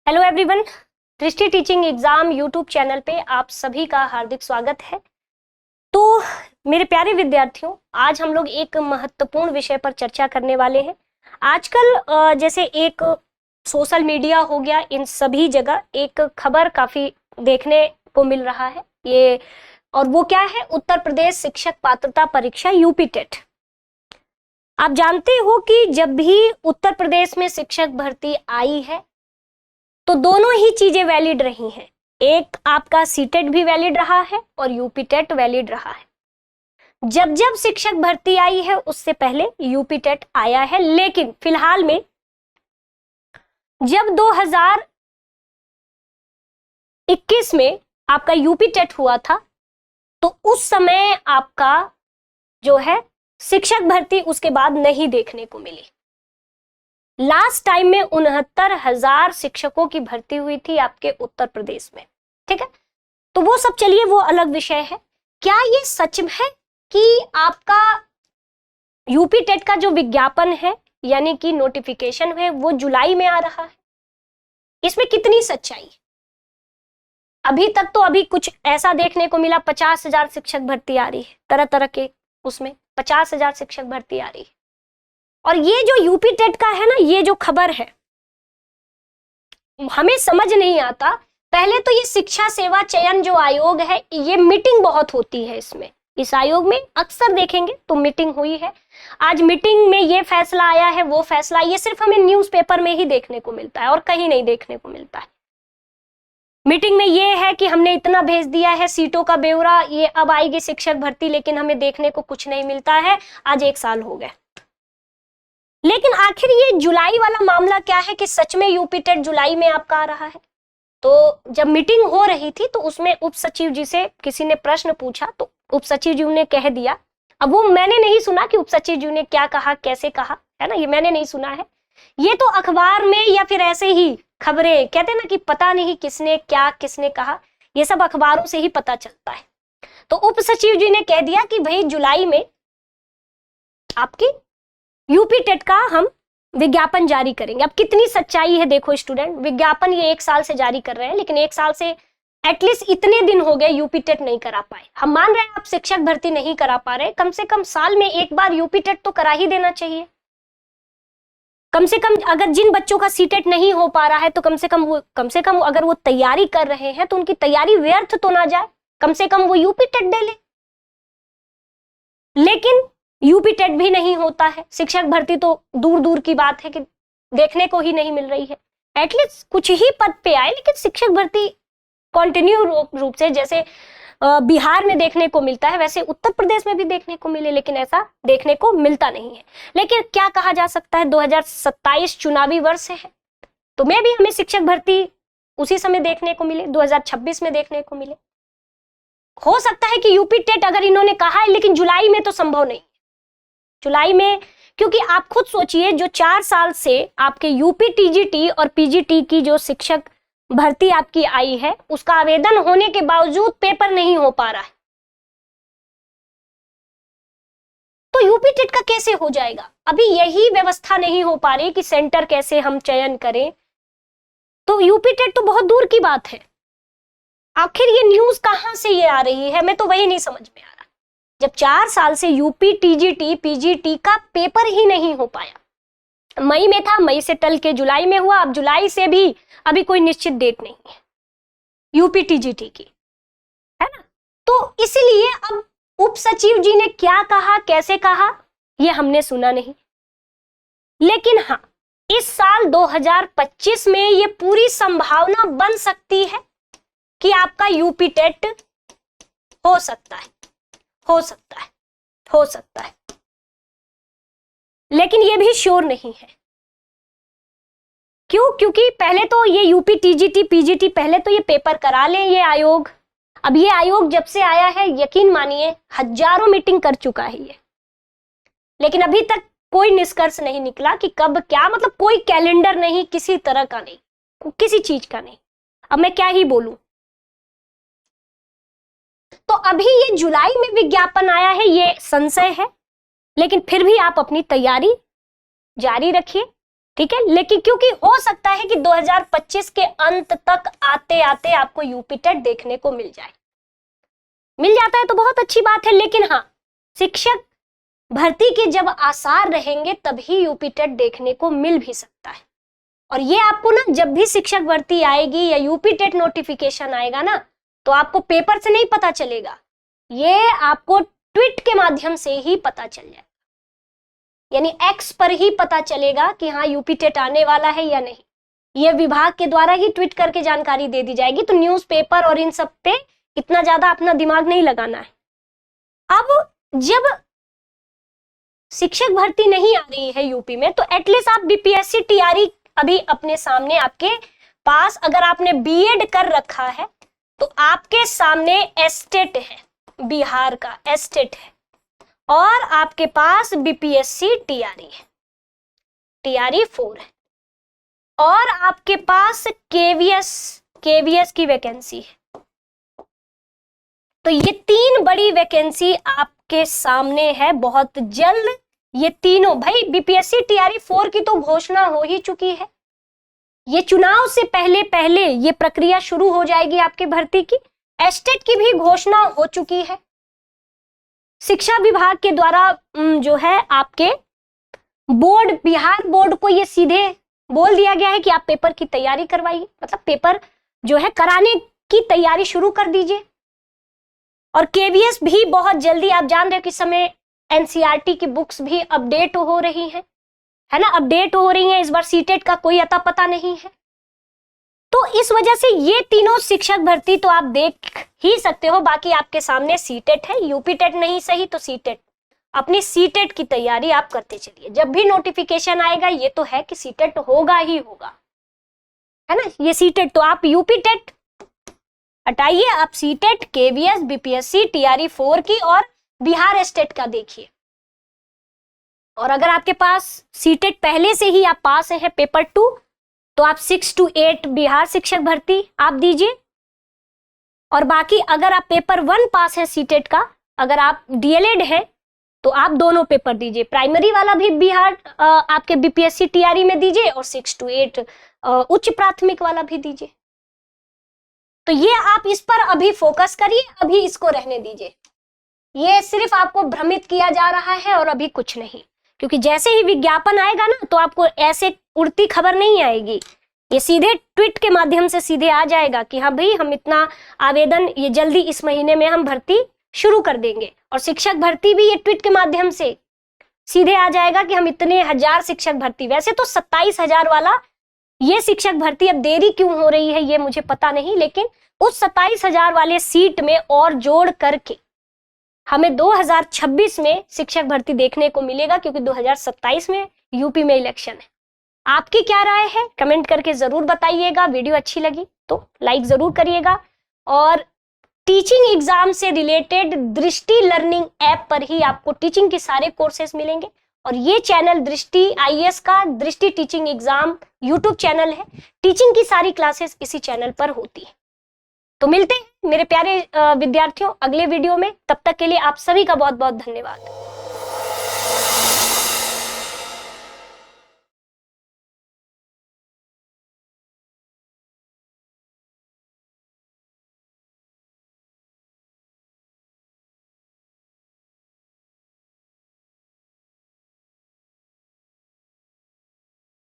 Hello everyone, दृष्टि teaching exam YouTube channel पे आप सभी का हार्दिक स्वागत है। तो मेरे प्यारे विद्यार्थियों, आज हम लोग एक महत्वपूर्ण विषय पर चर्चा करने वाले हैं। आजकल जैसे एक सोशल मीडिया हो गया, इन सभी जगह एक खबर काफी देखने को मिल रहा है ये, और वो क्या है? उत्तर प्रदेश शिक्षक पात्रता परीक्षा यूपी टेट। आप जानते हो कि जब भी उत्तर प्रदेश में शिक्षक भर्ती आई है तो दोनों ही चीजें वैलिड रही हैं। एक आपका सीटेट भी वैलिड रहा है और यूपी टेट वैलिड रहा है। जब जब शिक्षक भर्ती आई है उससे पहले यूपी टेट आया है, लेकिन फिलहाल में जब 2021 में आपका यूपी टेट हुआ था तो उस समय आपका जो है शिक्षक भर्ती उसके बाद नहीं देखने को मिली। लास्ट टाइम में 69,000 शिक्षकों की भर्ती हुई थी आपके उत्तर प्रदेश में, ठीक है। तो वो सब चलिए, वो अलग विषय है। क्या ये सच है कि आपका यूपी टेट का जो विज्ञापन है यानी कि नोटिफिकेशन है वो जुलाई में आ रहा है? इसमें कितनी सच्चाई? अभी तक तो अभी कुछ ऐसा देखने को मिला, 50,000 शिक्षक भर्ती आ रही है, तरह तरह के उसमें 50,000 शिक्षक भर्ती आ रही है। और ये जो यूपी टेट का है ना, ये जो खबर है हमें समझ नहीं आता। पहले तो ये शिक्षा सेवा चयन जो आयोग है, ये मीटिंग बहुत होती है इसमें, इस आयोग में अक्सर देखेंगे तो मीटिंग हुई है। आज मीटिंग में ये फैसला आया है, वो फैसला, ये सिर्फ हमें न्यूज़पेपर में ही देखने को मिलता है और कहीं नहीं देखने को मिलता है। मीटिंग में ये है कि हमने इतना भेज दिया है, सीटों का ब्यौरा, ये अब आएगी शिक्षक भर्ती, लेकिन हमें देखने को कुछ नहीं मिलता है। आज 1 साल हो गए। लेकिन आखिर ये जुलाई वाला मामला क्या है कि सच में यूपी टेट जुलाई में आपका आ रहा है? तो जब मीटिंग हो रही थी तो उसमें उप सचिव जी से किसी ने प्रश्न पूछा तो उप सचिव जी ने कह दिया। अब वो मैंने नहीं सुना कि उप सचिव जी ने क्या कहा, कैसे कहा, है ना, ये मैंने नहीं सुना है। ये तो अखबार में या फिर ऐसे ही खबरें, कहते हैं ना कि पता नहीं किसने क्या किसने कहा, ये सब अखबारों से ही पता चलता है। तो उप सचिव जी ने कह दिया कि भाई जुलाई में आपकी यूपी टेट का हम विज्ञापन जारी करेंगे। अब कितनी सच्चाई है देखो स्टूडेंट, विज्ञापन ये 1 साल से जारी कर रहे हैं, लेकिन 1 साल से एटलीस्ट इतने दिन हो गए यूपी टेट नहीं करा पाए। हम मान रहे हैं आप शिक्षक भर्ती नहीं करा पा रहे, कम से कम साल में एक बार यूपी टेट तो करा ही देना चाहिए। कम से कम अगर जिन बच्चों का सीटेट नहीं हो पा रहा है तो कम से कम अगर वो तैयारी कर रहे हैं तो उनकी तैयारी व्यर्थ तो ना जाए, कम से कम वो यूपी टेट दे ले। लेकिन यूपी टेट भी नहीं होता है, शिक्षक भर्ती तो दूर दूर की बात है कि देखने को ही नहीं मिल रही है। एटलीस्ट कुछ ही पद पे आए, लेकिन शिक्षक भर्ती कंटिन्यू रूप से जैसे बिहार में देखने को मिलता है वैसे उत्तर प्रदेश में भी देखने को मिले, लेकिन ऐसा देखने को मिलता नहीं है। लेकिन क्या कहा जा सकता है, 2027 चुनावी वर्ष है तो मैं भी हमें शिक्षक भर्ती उसी समय देखने को मिले, 2026 में देखने को मिले। हो सकता है कि यूपी टेट अगर इन्होंने कहा है, लेकिन जुलाई में तो संभव नहीं। जुलाई में, क्योंकि आप खुद सोचिए, जो 4 साल से आपके यूपी टीजीटी और पीजीटी की जो शिक्षक भर्ती आपकी आई है उसका आवेदन होने के बावजूद पेपर नहीं हो पा रहा है, तो यूपी टेट का कैसे हो जाएगा? अभी यही व्यवस्था नहीं हो पा रही कि सेंटर कैसे हम चयन करें, तो यूपी टेट तो बहुत दूर की बात है। आखिर ये न्यूज कहां से ये आ रही है, मैं तो वही नहीं समझ में आ रहा। जब 4 साल से यूपी टीजीटी पीजीटी का पेपर ही नहीं हो पाया, मई में था, मई से टल के जुलाई में हुआ, अब जुलाई से भी अभी कोई निश्चित डेट नहीं है यूपी टीजीटी की, है ना। तो इसीलिए अब उप सचिव जी ने क्या कहा, कैसे कहा, ये हमने सुना नहीं। लेकिन हाँ, इस साल 2025 में ये पूरी संभावना बन सकती है कि आपका यूपी टेट हो सकता है, हो सकता है, हो सकता है, लेकिन ये भी श्योर नहीं है। क्यों? क्योंकि पहले तो ये यूपी टीजीटी पीजीटी पहले तो ये पेपर करा ले ये आयोग। अब ये आयोग जब से आया है, यकीन मानिए हजारों मीटिंग कर चुका है ये, लेकिन अभी तक कोई निष्कर्ष नहीं निकला कि कब क्या, मतलब कोई कैलेंडर नहीं, किसी तरह का नहीं, किसी चीज का नहीं। अब मैं क्या ही बोलूं। तो अभी ये जुलाई में विज्ञापन आया है, ये संशय है, लेकिन फिर भी आप अपनी तैयारी जारी रखिए। ठीक है, लेकिन क्योंकि हो सकता है कि 2025 के अंत तक आते आते आपको यूपी टेट देखने को मिल जाए। मिल जाता है तो बहुत अच्छी बात है, लेकिन हाँ, शिक्षक भर्ती के जब आसार रहेंगे तभी यूपी टेट देखने को मिल भी सकता है। और ये आपको ना, जब भी शिक्षक भर्ती आएगी या यूपी टेट नोटिफिकेशन आएगा ना, तो आपको पेपर से नहीं पता चलेगा, ये आपको ट्वीट के माध्यम से ही पता चल जाएगा, यानी एक्स पर ही पता चलेगा कि हाँ यूपी टेट आने वाला है या नहीं। ये विभाग के द्वारा ही ट्वीट करके जानकारी दे दी जाएगी, तो न्यूज़पेपर और इन सब पे इतना ज्यादा अपना दिमाग नहीं लगाना है। अब जब शिक्षक भर्ती नहीं आ रही है यूपी में, तो एटलीस्ट आप बीपीएससी टीआरई अभी अपने सामने आपके पास, अगर आपने बीएड कर रखा है तो आपके सामने एस्टेट है, बिहार का एस्टेट है, और आपके पास बीपीएससी टीआरई है, टीआरई 4 है, और आपके पास केवीएस की वैकेंसी है। तो ये 3 बड़ी वैकेंसी आपके सामने है बहुत जल्द। ये तीनों, भाई बीपीएससी टीआरई 4 की तो घोषणा हो ही चुकी है, ये चुनाव से पहले पहले ये प्रक्रिया शुरू हो जाएगी आपके भर्ती की। एस्टेट की भी घोषणा हो चुकी है, शिक्षा विभाग के द्वारा जो है आपके बोर्ड, बिहार बोर्ड को ये सीधे बोल दिया गया है कि आप पेपर की तैयारी करवाइए, मतलब पेपर जो है कराने की तैयारी शुरू कर दीजिए। और केवीएस भी बहुत जल्दी, आप जान रहे हो कि समय एनसीईआरटी की बुक्स भी अपडेट हो रही हैं, है ना, अपडेट हो रही हैं। इस बार सीटेट का कोई अता पता नहीं है, तो इस वजह से ये तीनों शिक्षक भर्ती तो आप देख ही सकते हो। बाकी आपके सामने सीटेट है, यूपी टेट नहीं सही तो सीटेट, अपनी सीटेट की तैयारी आप करते चलिए। जब भी नोटिफिकेशन आएगा ये तो है कि सीटेट होगा ही होगा, है ना, ये सीटेट, तो आप यूपी टेट हटाइए, आप सीटेट, केवीएस, बीपीएससी टीआरई 4 की और बिहार स्टेट का देखिए। और अगर आपके पास सीटेट पहले से ही आप पास हैं पेपर 2, तो आप 6 to 8 बिहार शिक्षक भर्ती आप दीजिए। और बाकी अगर आप पेपर 1 पास है सीटेट का, अगर आप डीएलएड है तो आप दोनों पेपर दीजिए, प्राइमरी वाला भी बिहार आपके बीपीएससी टीआरई में दीजिए और 6 to 8 उच्च प्राथमिक वाला भी दीजिए। तो ये आप इस पर अभी फोकस करिए, अभी इसको रहने दीजिए। ये सिर्फ आपको भ्रमित किया जा रहा है और अभी कुछ नहीं, क्योंकि जैसे ही विज्ञापन आएगा ना तो आपको ऐसे उड़ती खबर नहीं आएगी, ये सीधे ट्वीट के माध्यम से सीधे आ जाएगा कि हाँ भाई हम इतना आवेदन ये जल्दी इस महीने में हम भर्ती शुरू कर देंगे। और शिक्षक भर्ती भी ये ट्वीट के माध्यम से सीधे आ जाएगा कि हम इतने 1000 शिक्षक भर्ती, वैसे तो 27,000 वाला ये शिक्षक भर्ती अब देरी क्यों हो रही है ये मुझे पता नहीं, लेकिन उस 27,000 वाले सीट में और जोड़ करके हमें 2026 में शिक्षक भर्ती देखने को मिलेगा, क्योंकि 2027 में यूपी में इलेक्शन है। आपकी क्या राय है कमेंट करके जरूर बताइएगा। वीडियो अच्छी लगी तो लाइक जरूर करिएगा, और टीचिंग एग्जाम से रिलेटेड दृष्टि लर्निंग ऐप पर ही आपको टीचिंग के सारे कोर्सेज मिलेंगे। और ये चैनल दृष्टि आईएएस का दृष्टि टीचिंग एग्जाम यूट्यूब चैनल है, टीचिंग की सारी क्लासेस इसी चैनल पर होती है। तो मिलते हैं मेरे प्यारे विद्यार्थियों अगले वीडियो में, तब तक के लिए आप सभी का बहुत बहुत धन्यवाद।